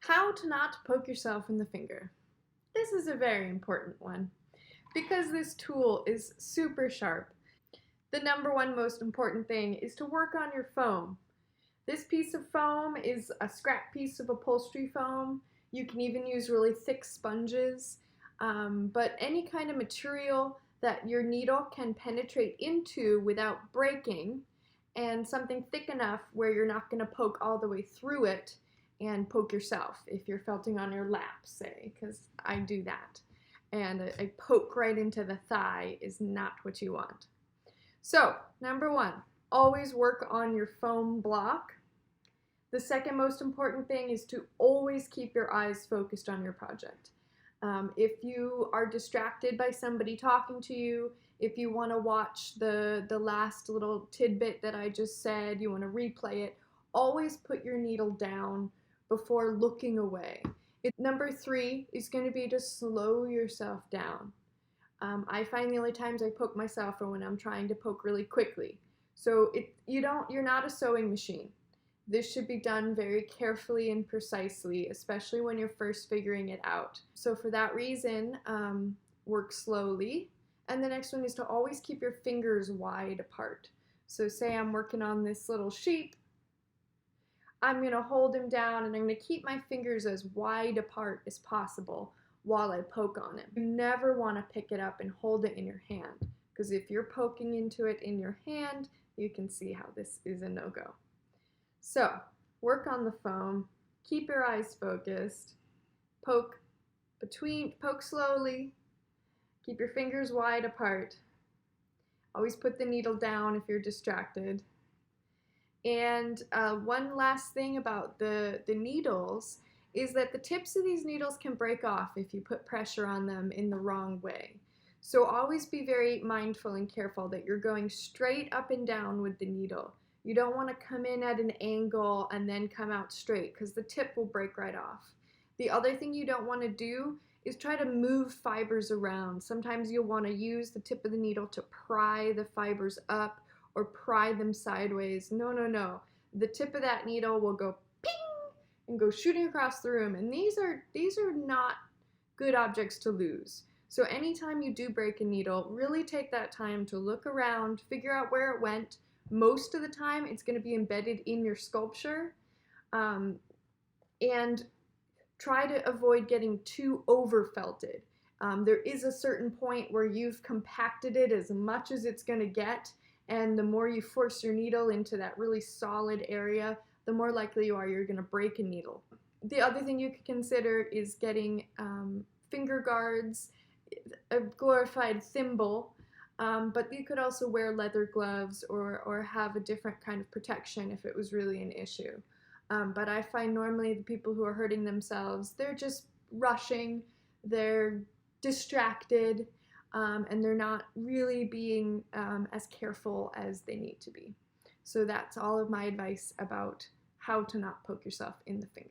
How to not poke yourself in the finger. This is a very important one because this tool is super sharp. The number one most important thing is to work on your foam. This piece of foam is a scrap piece of upholstery foam. You can even use really thick sponges, but any kind of material that your needle can penetrate into without breaking, and something thick enough where you're not going to poke all the way through it and poke yourself if you're felting on your lap, say, because I do that. And a poke right into the thigh is not what you want. So, number one, always work on your foam block. The second most important thing is to always keep your eyes focused on your project. If you are distracted by somebody talking to you, if you want to watch the last little tidbit that I just said, you want to replay it, always put your needle down before looking away. Number three is going to be to slow yourself down. I find the only times I poke myself are when I'm trying to poke really quickly. So you're not a sewing machine. This should be done very carefully and precisely, especially when you're first figuring it out. So for that reason, work slowly. And the next one is to always keep your fingers wide apart. So say I'm working on this little sheep, I'm going to hold him down and I'm going to keep my fingers as wide apart as possible while I poke on it. You never want to pick it up and hold it in your hand, because if you're poking into it in your hand, you can see how this is a no-go. So, work on the foam, keep your eyes focused, poke slowly, keep your fingers wide apart. Always put the needle down if you're distracted. And one last thing about the needles is that the tips of these needles can break off if you put pressure on them in the wrong way. So always be very mindful and careful that you're going straight up and down with the needle. You don't want to come in at an angle and then come out straight, because the tip will break right off. The other thing you don't want to do is try to move fibers around. Sometimes you'll want to use the tip of the needle to pry the fibers up or pry them sideways. No, no, no. The tip of that needle will go ping and go shooting across the room. And these are not good objects to lose. So anytime you do break a needle, really take that time to look around, figure out where it went. Most of the time, it's going to be embedded in your sculpture. And try to avoid getting too over felted. There is a certain point where you've compacted it as much as it's going to get, and the more you force your needle into that really solid area, the more likely you are you're going to break a needle. The other thing you could consider is getting finger guards, a glorified thimble, but you could also wear leather gloves or have a different kind of protection if it was really an issue. But I find normally the people who are hurting themselves, they're just rushing, they're distracted, and they're not really being as careful as they need to be. So that's all of my advice about how to not poke yourself in the finger.